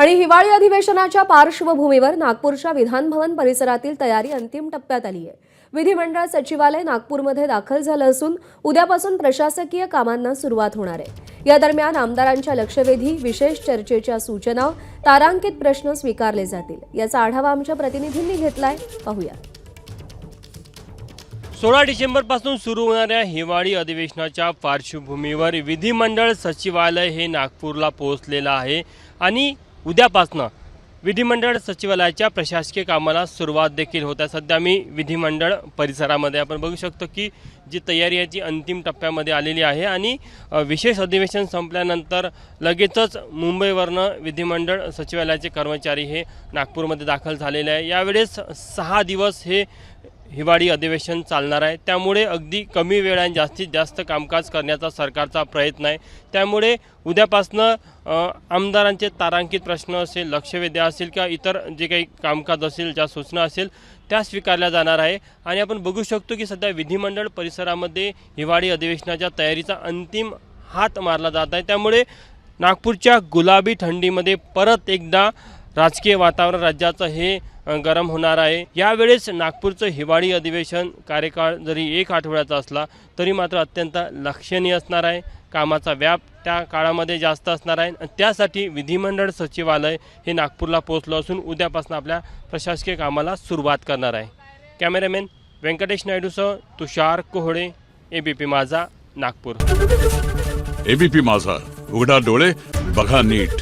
आणि हिवाळी अधिवेशनाच्या पार्श्वभूमीवर नागपूरच्या विधान भवन परिसरातील तयारी अंतिम टप्प्यात आली आहे। विधिमंडळ सचिवालय नागपूरमध्ये दाखल झालं असून उद्यापासून प्रशासकीय कामांना सुरुवात होणार आहे। या दरम्यान आमदारांच्या लक्षवेधी, विशेष चर्चेच्या सूचना, तारांकित प्रश्न स्वीकारले जातील। याचा आढावा आमच्या प्रतिनिधींनी घेतलाय, पाहूया। 16 डिसेंबरपासून सुरू होणाऱ्या हिवाळी अधिवेशनाच्या पार्श्वभूमीवर विधिमंडळ सचिवालय हे नागपूरला पोहोचलेलं आहे आणि उद्यापासून विधिमंडळ सचिवालयाच्या प्रशासकीय कामाला सुरुवात देखील होत आहे। सध्या मी विधिमंडळ परिसरामध्ये आपण बघू शकतो की जी तयारी आहे ती अंतिम टप्प्यामध्ये आलेली आहे आणि विशेष अधिवेशन संपल्यानंतर लगेचच मुंबईवरनं विधिमंडळ सचिवालयाचे कर्मचारी हे नागपूरमध्ये दाखल झालेले आहे। यावेळेस 6 दिवस हे हिवाळी अधिवेशन चालणार आहे, त्यामुळे अगदी कमी वेळात जास्तीत जास्त कामकाज करण्याचा सरकारचा प्रयत्न आहे। त्यामुळे उद्यापासनं आमदारांचे तारांकित प्रश्न असेल, लक्षवेधी असेल किंवा इतर जे काही कामकाज असेल, ज्या सूचना असेल त्या स्वीकारल्या जाणार आहे। आणि आपण बघू शकतो की सध्या विधिमंडळ परिसरामध्ये हिवाळी अधिवेशनाच्या तयारीचा अंतिम हात मारला जात आहे। त्यामुळे नागपूरच्या गुलाबी थंडीमध्ये परत एकदा राजकीय वातावरण राज्याचं हे गरम होणार आहे। यावेळेस नागपूरचं हिवाळी अधिवेशन कार्यकाळ जरी 1 आठवड्याचा असला तरी मात्र अत्यंत लक्षणीय असणार आहे। कामाचा व्याप त्या काळामध्ये जास्त असणार आहे। त्यासाठी विधिमंडळ सचिवालय हे नागपूरला पोहोचलं असून उद्यापासून आपल्या प्रशासकीय कामाला सुरुवात करणार आहे। कॅमेरामॅन व्यंकटेश नायडूसह तुषार कोहळे, एबीपी माझा, नागपूर। एबीपी माझा, उघडा डोळे बघा नीट।